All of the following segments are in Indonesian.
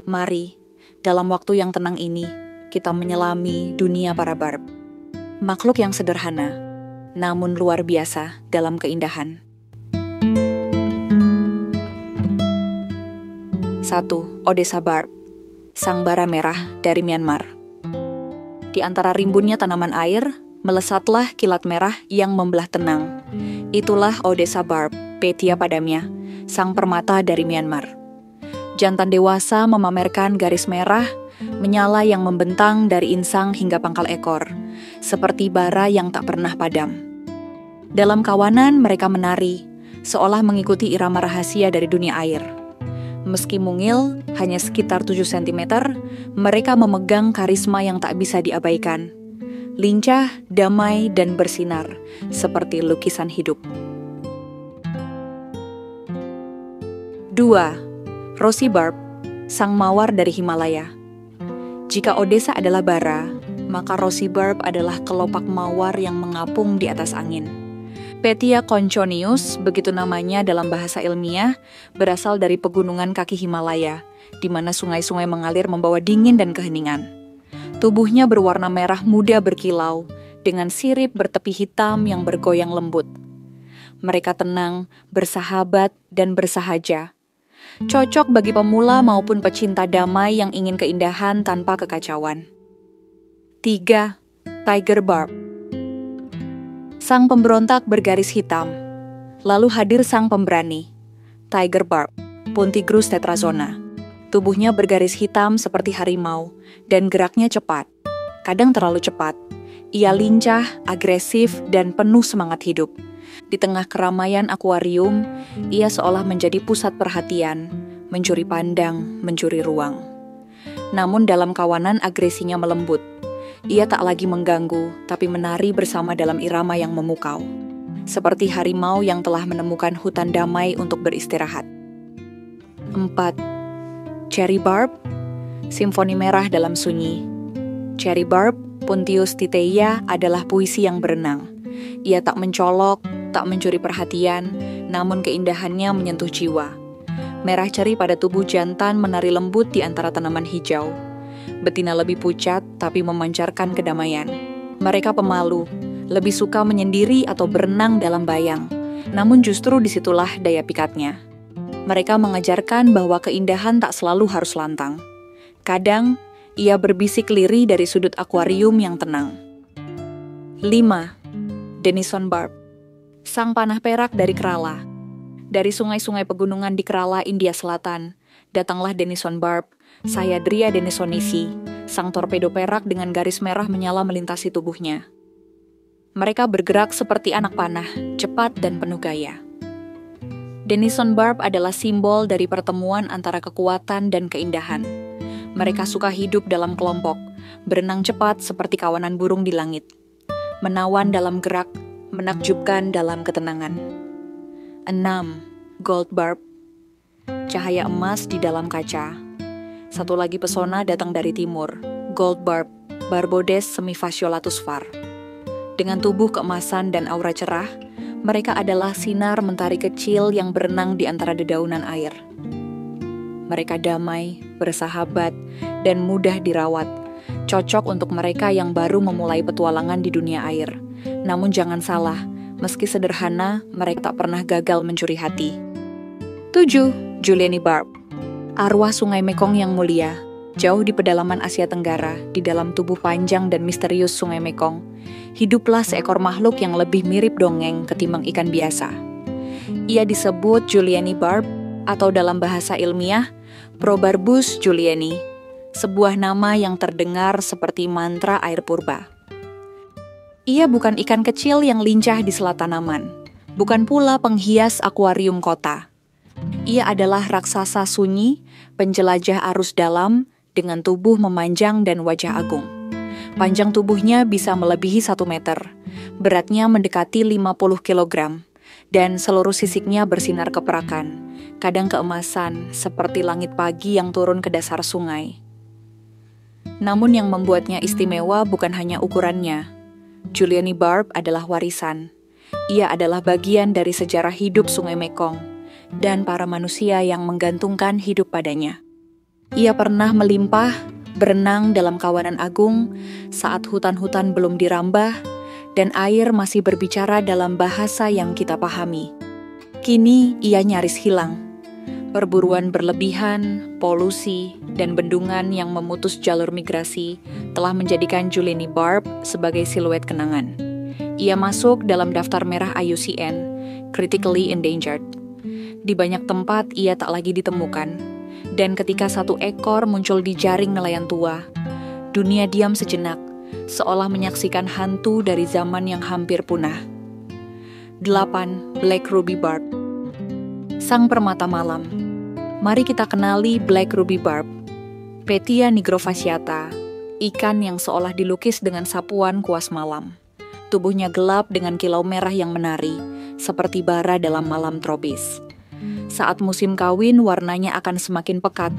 Mari, dalam waktu yang tenang ini, kita menyelami dunia para barb. Makhluk yang sederhana, namun luar biasa dalam keindahan. 1. Odessa Barb, sang bara merah dari Myanmar. Di antara rimbunnya tanaman air, melesatlah kilat merah yang membelah tenang. Itulah Odessa Barb, Petia padamia, sang permata dari Myanmar. Jantan dewasa memamerkan garis merah, menyala yang membentang dari insang hingga pangkal ekor, seperti bara yang tak pernah padam. Dalam kawanan mereka menari, seolah mengikuti irama rahasia dari dunia air. Meski mungil, hanya sekitar 7 cm, mereka memegang karisma yang tak bisa diabaikan. Lincah, damai, dan bersinar, seperti lukisan hidup. 2. Rosy Barb, sang mawar dari Himalaya. Jika Odessa adalah bara, maka Rosy Barb adalah kelopak mawar yang mengapung di atas angin. Petia conchonius, begitu namanya dalam bahasa ilmiah, berasal dari pegunungan kaki Himalaya, di mana sungai-sungai mengalir membawa dingin dan keheningan. Tubuhnya berwarna merah muda berkilau, dengan sirip bertepi hitam yang bergoyang lembut. Mereka tenang, bersahabat, dan bersahaja. Cocok bagi pemula maupun pecinta damai yang ingin keindahan tanpa kekacauan. 3. Tiger Barb, sang pemberontak bergaris hitam. Lalu hadir sang pemberani, Tiger Barb, Puntigrus tetrazona. Tubuhnya bergaris hitam seperti harimau, dan geraknya cepat, kadang terlalu cepat. Ia lincah, agresif, dan penuh semangat hidup. Di tengah keramaian akuarium, ia seolah menjadi pusat perhatian, mencuri pandang, mencuri ruang. Namun dalam kawanan agresinya melembut. Ia tak lagi mengganggu, tapi menari bersama dalam irama yang memukau. Seperti harimau yang telah menemukan hutan damai untuk beristirahat. 4. Cherry Barb, simfoni merah dalam sunyi. Cherry Barb, Puntius titeia, adalah puisi yang berenang. Ia tak mencolok, tak mencuri perhatian, namun keindahannya menyentuh jiwa. Merah ceri pada tubuh jantan menari lembut di antara tanaman hijau. Betina lebih pucat, tapi memancarkan kedamaian. Mereka pemalu, lebih suka menyendiri atau berenang dalam bayang. Namun justru disitulah daya pikatnya. Mereka mengajarkan bahwa keindahan tak selalu harus lantang. Kadang, ia berbisik lirih dari sudut akuarium yang tenang. 5. Denison Barb, sang panah perak dari Kerala. Dari sungai-sungai pegunungan di Kerala, India Selatan, datanglah Denison Barb, Sayadria denisonisi, sang torpedo perak dengan garis merah menyala melintasi tubuhnya. Mereka bergerak seperti anak panah, cepat dan penuh gaya. Denison Barb adalah simbol dari pertemuan antara kekuatan dan keindahan. Mereka suka hidup dalam kelompok, berenang cepat seperti kawanan burung di langit. Menawan dalam gerak, menakjubkan dalam ketenangan. 6. Gold Barb, cahaya emas di dalam kaca. Satu lagi pesona datang dari timur, Gold Barb, Barbodes semifasciolatus var. Dengan tubuh keemasan dan aura cerah, mereka adalah sinar mentari kecil yang berenang di antara dedaunan air. Mereka damai, bersahabat, dan mudah dirawat. Cocok untuk mereka yang baru memulai petualangan di dunia air. Namun jangan salah, meski sederhana, mereka tak pernah gagal mencuri hati. 7. Juliani Barb, arwah sungai Mekong yang mulia. Jauh di pedalaman Asia Tenggara, di dalam tubuh panjang dan misterius sungai Mekong, hiduplah seekor makhluk yang lebih mirip dongeng ketimbang ikan biasa. Ia disebut Juliani Barb, atau dalam bahasa ilmiah, Probarbus juliani, sebuah nama yang terdengar seperti mantra air purba. Ia bukan ikan kecil yang lincah di selat tanaman, bukan pula penghias akuarium kota. Ia adalah raksasa sunyi, penjelajah arus dalam, dengan tubuh memanjang dan wajah agung. Panjang tubuhnya bisa melebihi 1 meter, beratnya mendekati 50 kg, dan seluruh sisiknya bersinar keperakan, kadang keemasan seperti langit pagi yang turun ke dasar sungai. Namun yang membuatnya istimewa bukan hanya ukurannya. Juliani Barb adalah warisan. Ia adalah bagian dari sejarah hidup sungai Mekong dan para manusia yang menggantungkan hidup padanya. Ia pernah melimpah, berenang dalam kawanan agung saat hutan-hutan belum dirambah dan air masih berbicara dalam bahasa yang kita pahami. Kini ia nyaris hilang. Perburuan berlebihan, polusi, dan bendungan yang memutus jalur migrasi telah menjadikan Julieni Barb sebagai siluet kenangan. Ia masuk dalam daftar merah IUCN, Critically Endangered. Di banyak tempat ia tak lagi ditemukan, dan ketika satu ekor muncul di jaring nelayan tua, dunia diam sejenak, seolah menyaksikan hantu dari zaman yang hampir punah. 8. Black Ruby Barb. Sang permata malam. Mari kita kenali Black Ruby Barb. Petia nigrofasciata, ikan yang seolah dilukis dengan sapuan kuas malam. Tubuhnya gelap dengan kilau merah yang menari, seperti bara dalam malam tropis. Saat musim kawin, warnanya akan semakin pekat,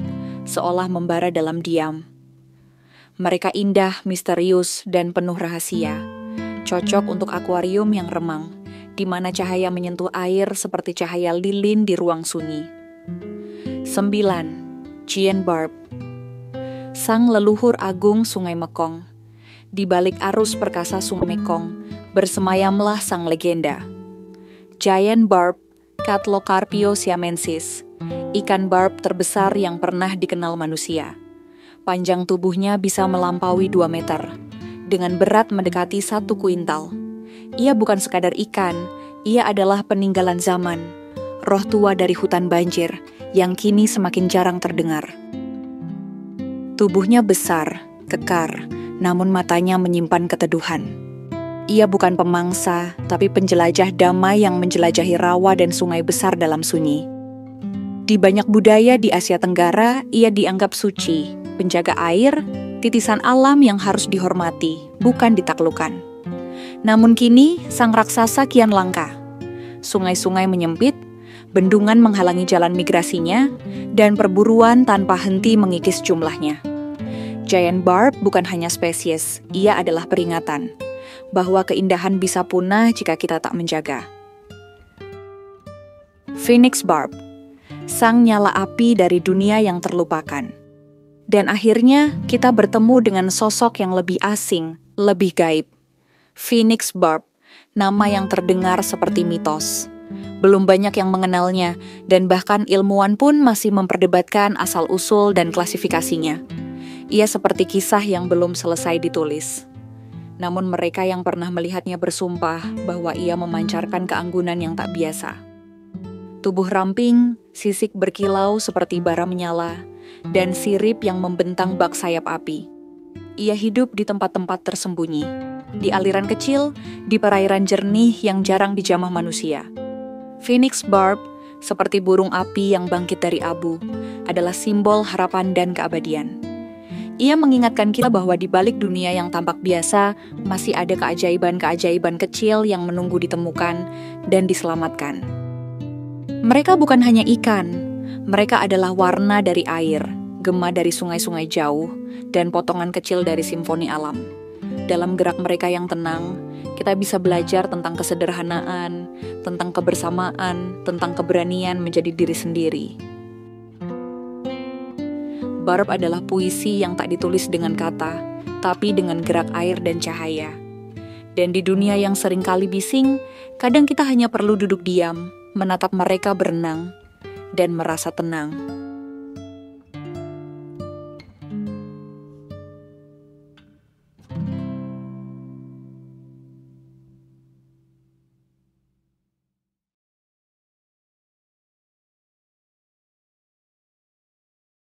seolah membara dalam diam. Mereka indah, misterius, dan penuh rahasia. Cocok untuk akuarium yang remang, di mana cahaya menyentuh air seperti cahaya lilin di ruang sunyi. 9. Giant Barb. Sang leluhur agung Sungai Mekong. Di balik arus perkasa Sungai Mekong, bersemayamlah sang legenda. Giant Barb, Catlocarpio siamensis, ikan barb terbesar yang pernah dikenal manusia. Panjang tubuhnya bisa melampaui 2 meter, dengan berat mendekati 1 kuintal. Ia bukan sekadar ikan, ia adalah peninggalan zaman, roh tua dari hutan banjir, yang kini semakin jarang terdengar. Tubuhnya besar, kekar, namun matanya menyimpan keteduhan. Ia bukan pemangsa, tapi penjelajah damai yang menjelajahi rawa dan sungai besar dalam sunyi. Di banyak budaya di Asia Tenggara, ia dianggap suci, penjaga air, titisan alam yang harus dihormati, bukan ditaklukkan. Namun kini, sang raksasa kian langka. Sungai-sungai menyempit, bendungan menghalangi jalan migrasinya, dan perburuan tanpa henti mengikis jumlahnya. Giant Barb bukan hanya spesies, ia adalah peringatan bahwa keindahan bisa punah jika kita tak menjaga. Phoenix Barb, sang nyala api dari dunia yang terlupakan. Dan akhirnya kita bertemu dengan sosok yang lebih asing, lebih gaib. Phoenix Barb, nama yang terdengar seperti mitos. Belum banyak yang mengenalnya, dan bahkan ilmuwan pun masih memperdebatkan asal-usul dan klasifikasinya. Ia seperti kisah yang belum selesai ditulis. Namun mereka yang pernah melihatnya bersumpah bahwa ia memancarkan keanggunan yang tak biasa. Tubuh ramping, sisik berkilau seperti bara menyala, dan sirip yang membentang bak sayap api. Ia hidup di tempat-tempat tersembunyi, di aliran kecil, di perairan jernih yang jarang dijamah manusia. Phoenix Barb, seperti burung api yang bangkit dari abu, adalah simbol harapan dan keabadian. Ia mengingatkan kita bahwa di balik dunia yang tampak biasa, masih ada keajaiban-keajaiban kecil yang menunggu ditemukan dan diselamatkan. Mereka bukan hanya ikan, mereka adalah warna dari air, gema dari sungai-sungai jauh, dan potongan kecil dari simfoni alam. Dalam gerak mereka yang tenang, kita bisa belajar tentang kesederhanaan, tentang kebersamaan, tentang keberanian menjadi diri sendiri. Barb adalah puisi yang tak ditulis dengan kata, tapi dengan gerak air dan cahaya. Dan di dunia yang seringkali bising, kadang kita hanya perlu duduk diam, menatap mereka berenang, dan merasa tenang.